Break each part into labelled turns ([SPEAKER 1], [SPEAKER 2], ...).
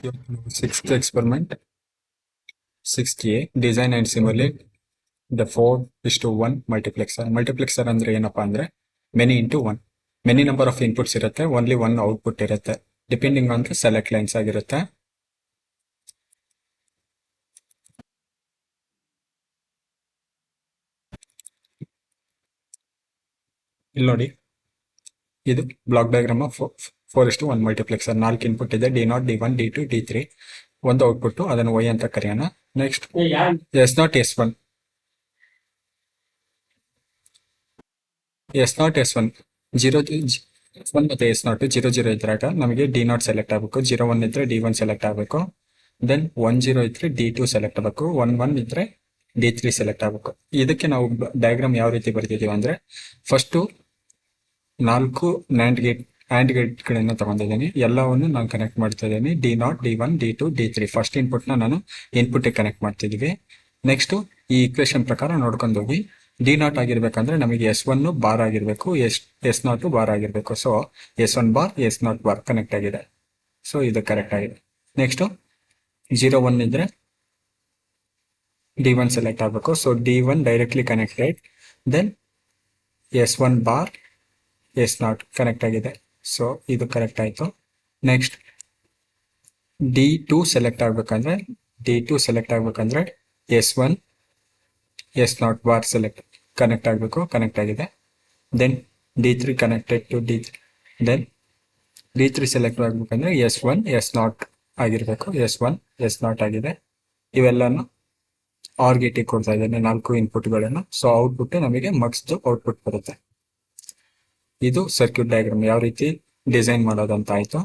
[SPEAKER 1] Sixth experiment, 6A, design and simulate the 4:1 multiplexer. Multiplexer ಅಂದ್ರೆ ಏನಪ್ಪಾ ಅಂದ್ರೆ many into one. Many number of inputs ಇರುತ್ತೆ, only one output ಇರುತ್ತೆ. Depending on the select lines ಆಗಿರುತ್ತೆ. ಇಲ್ಲಿ ನೋಡಿ, ಇದು block diagram of 4:1 multiplexer. 4 input ಇದೆ, ಡಿ ನಾಟ್, ಡಿ1, ಡಿ2, ಡಿ3. ಒಂದು ಔಟ್ಪುಟ್, ಅದನ್ನು ವೈ ಅಂತ ಕರೆಯೋಣ. Next S not S one, S not S one, zero one ಮತ್ತೆ ಎಸ್ ನಾಟ್ 0 0 ಇದ್ರಾಗ ನಮಗೆ ಡಿ ನಾಟ್ ಸೆಲೆಕ್ಟ್ ಆಗಬೇಕು. 0 1 ಇದ್ರೆ ಡಿ1 ಸೆಲೆಕ್ಟ್ ಆಗಬೇಕು. ದೆನ್ 1 0 ಇದ್ರೆ ಡಿ2 ಸೆಲೆಕ್ಟ್ ಆಗಬೇಕು. 1 1 ಇದ್ರೆ ಡಿ3 ಸೆಲೆಕ್ಟ್ ಆಗಬೇಕು. ಇದಕ್ಕೆ ನಾವು ಡಯಾಗ್ರಾಮ್ ಯಾವ ರೀತಿ ಬರ್ತಿದೀವಿ ಅಂದ್ರೆ, ಫಸ್ಟ್ 4 ಆ್ಯಂಡ್ ಗೇಟ್ಗಳನ್ನ ತಗೊಂಡಿದ್ದೀನಿ. ಎಲ್ಲವನ್ನು ನಾನು ಕನೆಕ್ಟ್ ಮಾಡ್ತಾ ಇದ್ದೀನಿ. ಡಿ ನಾಟ್, ಡಿ1, ಡಿ2, ಡಿ3 ಫಸ್ಟ್ ಇನ್ಪುಟ್ನ ನಾನು ಇನ್ಪುಟ್ ಕನೆಕ್ಟ್ ಮಾಡ್ತಿದ್ದೀವಿ. ನೆಕ್ಸ್ಟ್ ಈ ಇಕ್ವೇಶನ್ ಪ್ರಕಾರ ನೋಡ್ಕೊಂಡು ಹೋಗಿ, ಡಿ ನಾಟ್ ಆಗಿರ್ಬೇಕಂದ್ರೆ ನಮಗೆ S1 ಬಾರ್ ಆಗಿರ್ಬೇಕು, ಎಸ್ ನಾಟ್ ಬಾರ್ ಆಗಿರ್ಬೇಕು. So S1 bar, s not bar connect ಆಗಿದೆ. ಸೊ ಇದು ಕರೆಕ್ಟ್ ಆಗಿದೆ. ನೆಕ್ಸ್ಟ್ 0 1 ಇದ್ರೆ ಡಿ1 ಸೆಲೆಕ್ಟ್ ಆಗಬೇಕು. So D one directly connected. Then S1 bar, s not connect ಆಗಿದೆ. ಸೊ ಇದು ಕರೆಕ್ಟ್ ಆಯ್ತು. ನೆಕ್ಸ್ಟ್ ಡಿ2 ಸೆಲೆಕ್ಟ್ ಆಗ್ಬೇಕಂದ್ರೆ S1 S not bar connect ಆಗಬೇಕು, ಕನೆಕ್ಟ್ ಆಗಿದೆ. Then D three connected to D three. Then D three select ಆಗ್ಬೇಕಂದ್ರೆ S1 S not ಆಗಿರ್ಬೇಕು. S1 S not ಆಗಿದೆ. ಇವೆಲ್ಲನು R ಗೇಟಿಗೆ ಕೊಡ್ತಾ ಇದ್ದೇನೆ, 4 ಇನ್ಪುಟ್ಗಳನ್ನು. ಸೊ ಔಟ್ಪುಟ್ ನಮಗೆ ಮಕ್ಸ್ದು ಔಟ್ಪುಟ್ ಬರುತ್ತೆ. ಇದು ಸರ್ಕ್ಯೂಟ್ ಡಯಾಗ್ರಾಮ್ ಯಾವ ರೀತಿ ಡಿಸೈನ್ ಮಾಡೋದಂತ ಆಯ್ತು.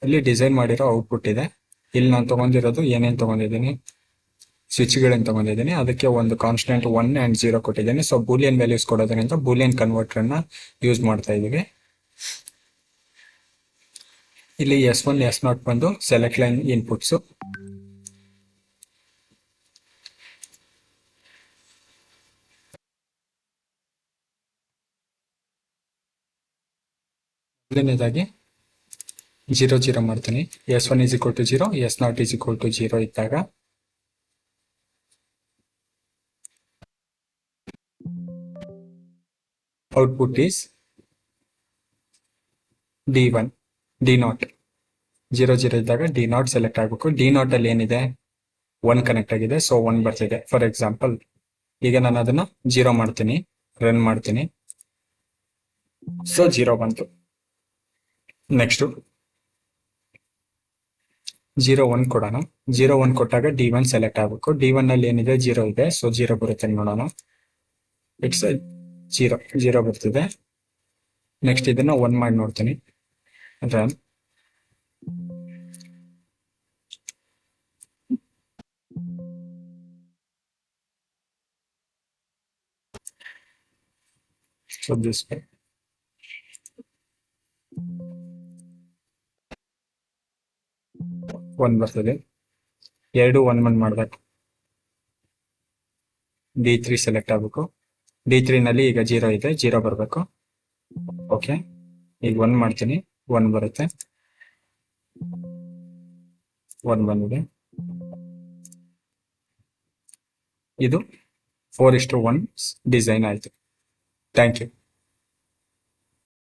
[SPEAKER 1] ಇಲ್ಲಿ ಡಿಸೈನ್ ಮಾಡಿರೋ ಔಟ್ಪುಟ್ ಇದೆ. ಇಲ್ಲಿ ನಾನು ತಗೊಂಡಿರೋದು ಏನೇನು ತಗೊಂಡಿದ್ದೀನಿ, ಸ್ವಿಚ್ಗಳನ್ನು ತಗೊಂಡಿದ್ದೀನಿ. ಅದಕ್ಕೆ ಒಂದು ಕಾನ್ಸ್ಟೆಂಟ್ 1 and 0 ಕೊಟ್ಟಿದ್ದೀನಿ. ಸೊ ಬೂಲಿಯನ್ ವ್ಯಾಲ್ಯೂಸ್ ಕೊಡೋದ್ರಿಂದ ಬೂಲಿಯನ್ ಕನ್ವರ್ಟರ್ ಅನ್ನ ಯೂಸ್ ಮಾಡ್ತಾ ಇದೀವಿ. ಇಲ್ಲಿ S1 ಎಸ್ ನಾಟ್ ಬಂದು ಸೆಲೆಕ್ಟ್ ಲೈನ್ ಇನ್ಪುಟ್ಸ್. ಮೊದಲನೇದಾಗಿ 0 0 ಮಾಡ್ತೀನಿ. S1 is equal to 0, S not is equal to 0 ಇದ್ದಾಗ ಔಟ್ಪುಟ್ ಈಸ್ ಡಿ1, ಡಿ ನಾಟ್. 0 0 ಇದ್ದಾಗ ಡಿ ನಾಟ್ ಸೆಲೆಕ್ಟ್ ಆಗಬೇಕು. ಡಿ ನಾಟ್ ಅಲ್ಲಿ ಏನಿದೆ, 1 ಕನೆಕ್ಟ್ ಆಗಿದೆ. ಸೊ 1 ಬರ್ತಿದೆ. ಫಾರ್ ಎಕ್ಸಾಂಪಲ್ ಈಗ ನಾನು ಅದನ್ನ 0 ಮಾಡ್ತೀನಿ, ರನ್ ಮಾಡ್ತೀನಿ. ಸೊ 0 ಬಂತು. ನೆಕ್ಸ್ಟ್ 0 1 ಕೊಡೋಣ. 0 1 ಕೊಟ್ಟಾಗ ಡಿ1 ಸೆಲೆಕ್ಟ್ ಆಗಬೇಕು. ಡಿ1 ಅಲ್ಲಿ ಏನಿದೆ, 0 ಇದೆ. ಸೊ 0 ಬರುತ್ತೆ ನೋಡೋಣ. ಇಟ್ಸ್ 0 ಬರ್ತಿದೆ. ನೆಕ್ಸ್ಟ್ ಇದನ್ನ 1 ಮಾಡಿ ನೋಡ್ತೀನಿ, ರನ್. ಸೊ ದಿಸ್ 1 ಬರ್ತದೆ. 2 1 1 ಮಾಡ್ಬೇಕು. ಡಿ3 ಸೆಲೆಕ್ಟ್ ಆಗಬೇಕು. ಡಿ3 ನಲ್ಲಿ ಈಗ 0 ಇದೆ, 0 ಬರಬೇಕು. ಓಕೆ, ಈಗ 1 ಮಾಡ್ತೀನಿ, 1 ಬರುತ್ತೆ. 1 ಬಂದಿದೆ. ಇದು 4:1 ಡಿಸೈನ್ ಆಯ್ತು. Thank you.